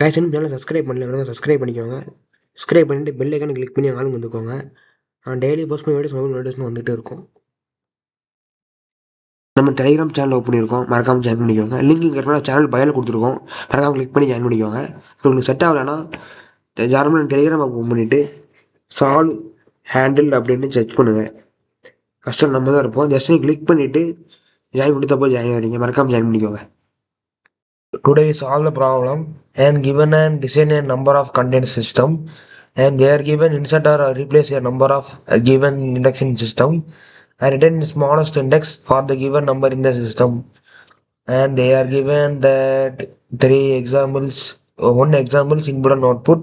guys, இன்னும் சேனலை subscribe பண்ணல, சப்ஸ்கிரைப் பண்ணிக்கோங்க. சப்ஸ்கிரைப் பண்ணிட்டு பெல் ஐக்கானை கிளிக் பண்ணி ஆளுங்க வந்துக்கோங்க. நான் டெய்லி போஸ்ட் பண்ணி வீடியோஸ் மொபைல் நோட்டிஃபிகேஷன் வந்துகிட்டே இருக்கும். நம்ம டெலிகிராம் சேனல் ஓப்பன் பண்ணியிருக்கோம், மறக்காமல் ஜாயின் பண்ணிக்கோங்க. லிங்க் இங்கே சேனல் பயோவில் கொடுத்துருக்கோம், மறக்காமல் கிளிக் பண்ணி ஜாயின் பண்ணிக்கோங்க. இப்போ உங்களுக்கு செட் ஆகலைன்னா ஜாயின் டெலிகிராம் ஓப்பன் பண்ணிவிட்டு சால்வ் ஹேண்டில் அப்படின்னு செக் பண்ணுங்கள். ஃபஸ்ட்டு நம்ம தான் இருப்போம். ஜஸ்ட் கிளிக் பண்ணிவிட்டு ஜாயின் கொடுத்தப்போ ஜாயின் ஆகிறீங்க, மறக்காமல் ஜாயின் பண்ணிக்கோங்க. Today we solve the problem and given and design a number of content system, and they are given insert or replace a number of given index in system and return the smallest index for the given number in the system, and they are given that three examples, one examples input and output.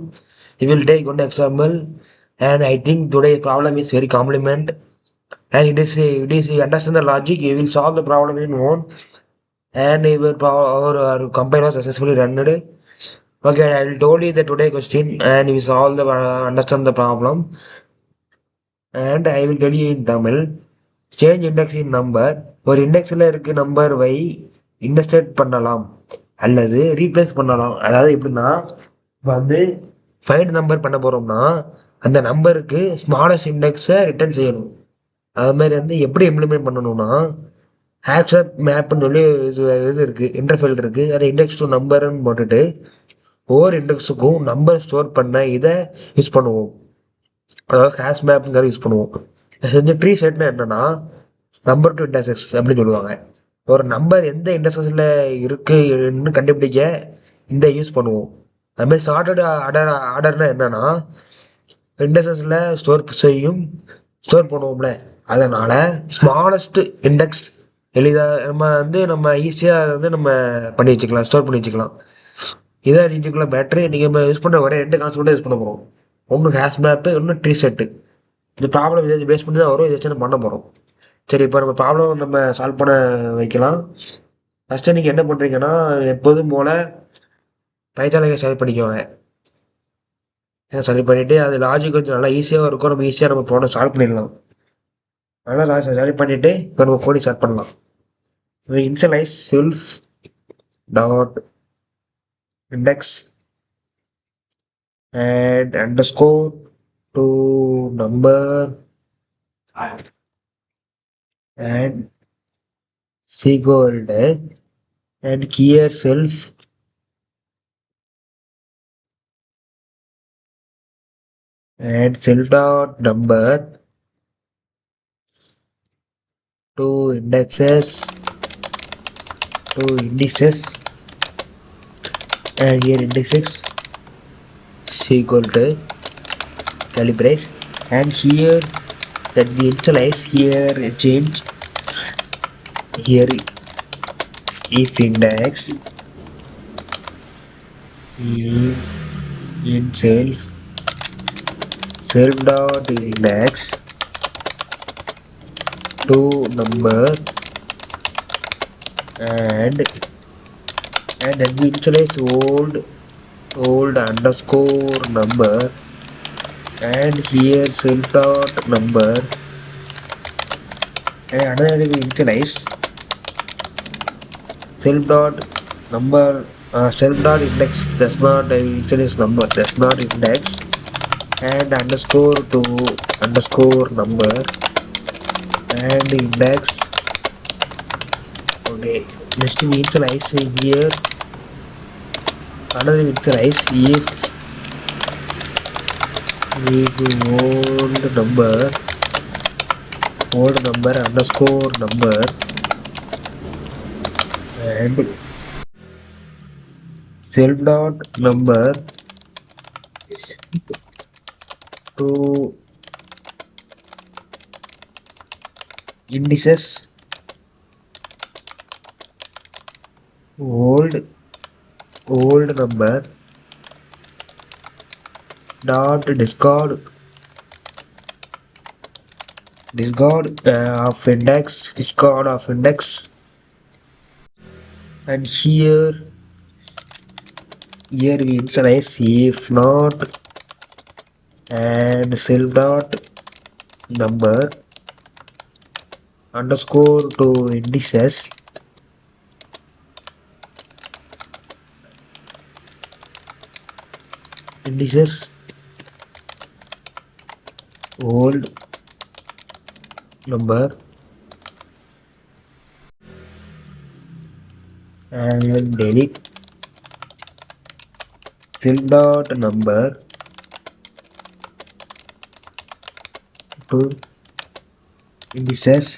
We will take one example, and I think today's problem is very complement, and it is you understand the logic, you will solve the problem in one, and our compiler was successfully run. Okay, I will told you the today question and we solve the understand the problem, and I will tell you in Tamil. Change index in number. ஒரு இண்டெக்ஸில் இருக்க number வை intersect பண்ணலாம் அல்லது replace பண்ணலாம். அதாவது எப்படின்னா, இப்போ வந்து find number பண்ண போகிறோம்னா அந்த நம்பருக்கு ஸ்மாலஸ்ட் இண்டெக்ஸை ரிட்டர்ன் செய்யணும். அது மாதிரி வந்து எப்படி இம்ப்ளிமெண்ட் பண்ணணும்னா, ஆக்செப்ட் மேப்னு சொல்லி இது இருக்குது, இன்டர்ஃபெல் இருக்குது. அதை இண்டெக்ஸ் டு நம்பர்னு போட்டுட்டு ஒவ்வொரு இண்டெக்ஸுக்கும் நம்பர் ஸ்டோர் பண்ண இதை யூஸ் பண்ணுவோம். அதாவது ஹேஷ் மேப்ங்கிறத யூஸ் பண்ணுவோம். செஞ்ச ட்ரீ செட்னா என்னன்னா, நம்பர் டு இண்டெக்ஸஸ் அப்படின்னு சொல்லுவாங்க. ஒரு நம்பர் எந்த இண்டெக்ஸஸில் இருக்குன்னு கண்டுபிடிக்க இந்த யூஸ் பண்ணுவோம். அதுமாதிரி ஷார்ட்டட் ஆர்டர்னா என்னன்னா, இண்டெக்ஸஸில் ஸ்டோர் பண்ணுவோம்ல, அதனால ஸ்மாலஸ்ட் இண்டெக்ஸ் எளிதாக நம்ம ஈஸியாக நம்ம பண்ணி வச்சுக்கலாம், ஸ்டோர் பண்ணி வச்சுக்கலாம். இதான் நீட்டுக்குள்ள பேட்டரி நீங்கள் யூஸ் பண்ணுற ஒரே ரெண்டு கான்செப்ட் யூஸ் பண்ண போகிறோம். ஒன்று ஹேஷ் மேப்பு, ஒன்று ட்ரீ செட்டு. இந்த ப்ராப்ளம் இதை பேஸ் பண்ணி தான் வரும், இதை பண்ண போகிறோம். சரி, இப்போ நம்ம ப்ராப்ளம் நம்ம சால்வ் பண்ண வைக்கலாம். ஃபஸ்ட்டு நீங்கள் என்ன பண்ணுறீங்கன்னா, எப்போதும் போல் பைத்தானை சால்வ் பண்ணிக்கோங்க. சால்வ் பண்ணிவிட்டு அது லாஜிக் கொஞ்சம் நல்லா ஈஸியாக இருக்கும், நம்ம ஈஸியாக நம்ம ப்ராப்ளம் சால்வ் பண்ணிடலாம். நல்லா சால்வ் பண்ணிவிட்டு இப்போ நம்ம கோடிங் ஸ்டார்ட் பண்ணலாம். Initialize self dot index and underscore to number and equal and here self and self dot number to indices and here indexes equal to calibrate, and here that we initialize here change here if index in self dot index to number and then we initialize old underscore number and here self dot number, and another we initialize self dot number self dot index does not initialize number, does not index, and underscore to underscore number and index. Okay, next we initialize here another initialize if old number underscore number and self dot number to indices old number dot discard of index, and here we initialize if not and self dot number underscore to indices indices, old number, and delete self dot number to indices,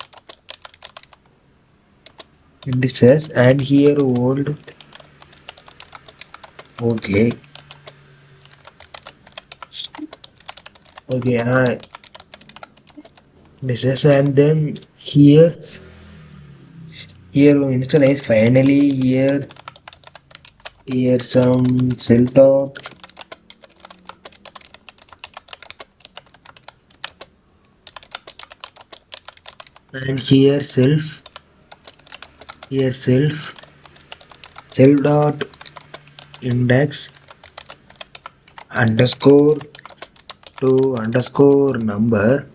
and here old. Okay, okay, indices, and then here we initialize finally here some self dot, and here self dot index underscore to underscore number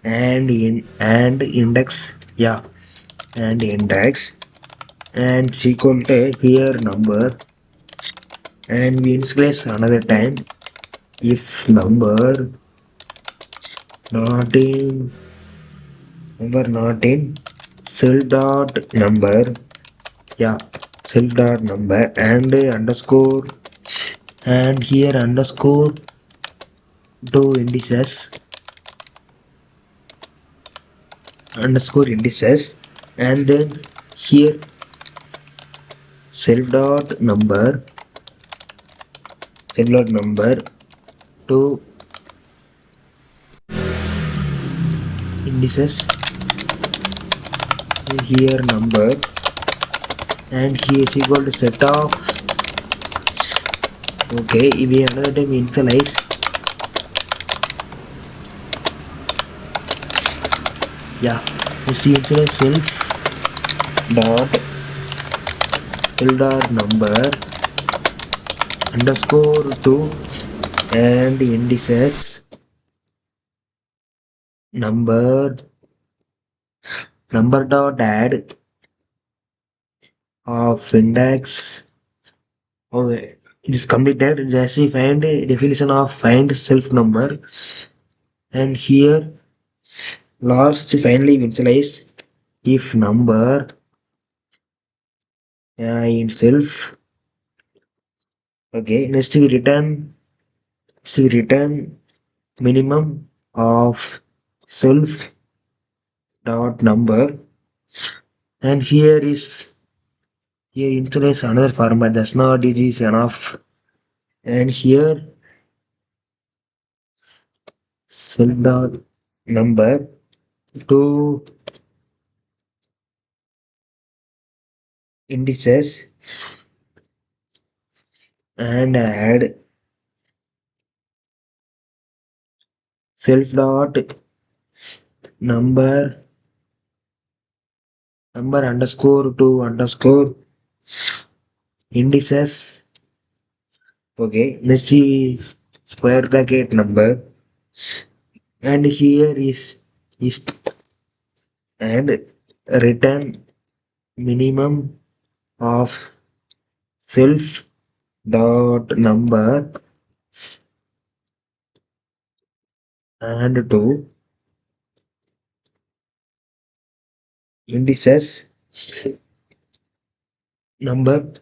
and index, yeah, and index, and equal to here number, and we initialize another time if not in number not in cell dot number, yeah, cell dot number, and underscore, and here underscore indices, and then here self dot number to indices, here number, and here is equal to set of. Okay, we another time initialize, yeah, you see initialize dot self dot number underscore to, and indices number dot add of index. Okay, it is completed. Just we find a definition of find self number, and here last finally initialize if number in self. Okay, next we return minimum of self dot number, and here initialize another format. That's not it is enough, and here self dot number to indices, and add self dot number underscore to underscore indices. Okay, next is square bracket number, and here is and return minimum of self dot number and to indices number,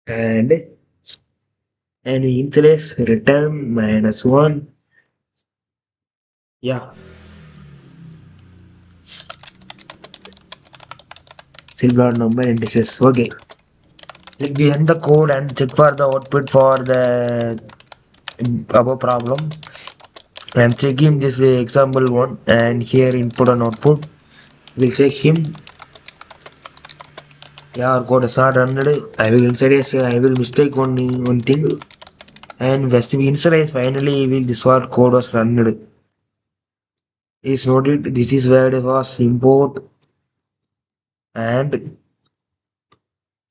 and we initialize return -1, yeah, self dot number indices. Okay, let me end the code and check for the output for the above problem. I'm checking this example one, and here input and output. We'll check him. Yeah, our code is not run. I will I will mistake one thing, and just we initialize finally will this what code was run. Is noted. This is where it was import and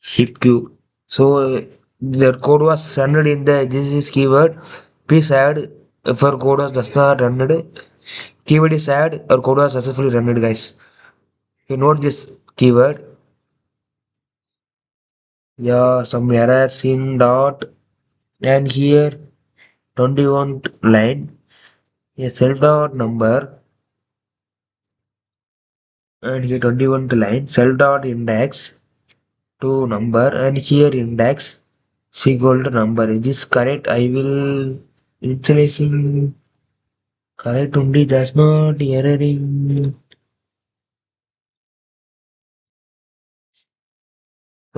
hip queue. So the code was run in the this is keyword. Please add if our code was does not run. Keyword is add or code was successfully run, guys. You note this keyword. Yeah, some error sim dot and here 21 line a self dot number and here 21th line self dot index to number and here index is equal to number. Is this correct? I will installation correct only. That's not erroring.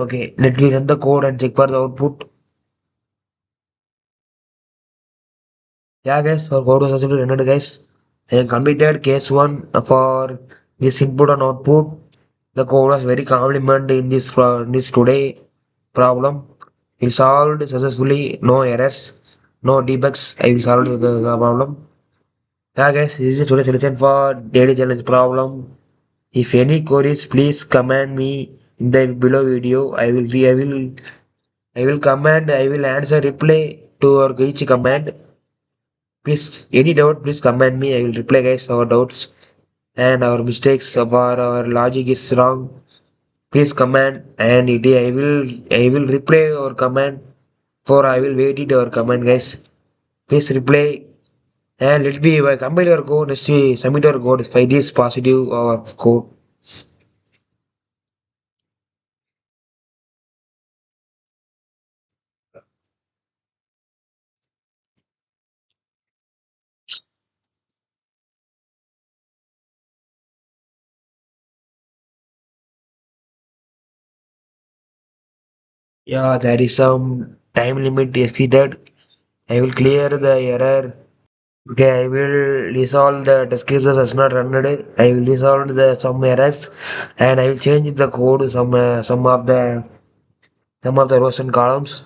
Okay, let me run the code and check for the output. Yeah, guys, our code was successfully rendered, guys. I have completed case one for this input and output. The code was very complement in this today problem. We solved successfully, no errors, no debugs. I will solve the problem. Yeah, guys, this is today's solution for daily challenge problem. If any queries, please comment me in the below video. I will comment. I will answer reply to our each comment. Please, any doubt, please comment me. I will reply, guys, our doubts and our mistakes of our logic is wrong. Please comment and I will reply or comment for I will wait it or comment, guys. Please reply and let me compile your code. Let's see, submit your code. If it is positive or code. Yeah, there is some time limit exceeded. I will clear the error. Okay, I will resolve the test cases as not run. I will resolve the some errors and I will change the code some of the rows and columns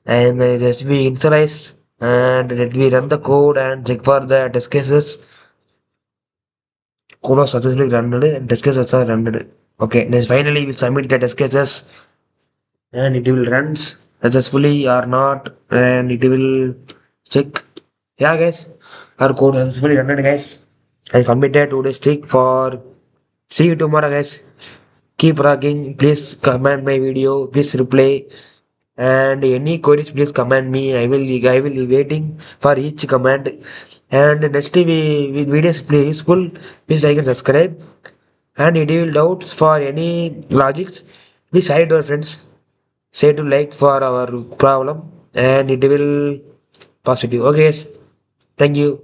and just we initialize and let me run the code and check for the test cases. Code was successfully run and test cases are run. Okay, then finally we submit the test cases and it will runs successfully or not and it will check. Yeah, guys, our code successfully run, guys. I submitted today's stick for see you tomorrow, guys. Keep rocking. Please comment my video, please reply and any queries please comment me. I will be waiting for each comment and next we with videos please useful, please like and subscribe and if you will doubts for any logics please share to our friends, say to like for our problem and it will positive. Okay, guys, thank you.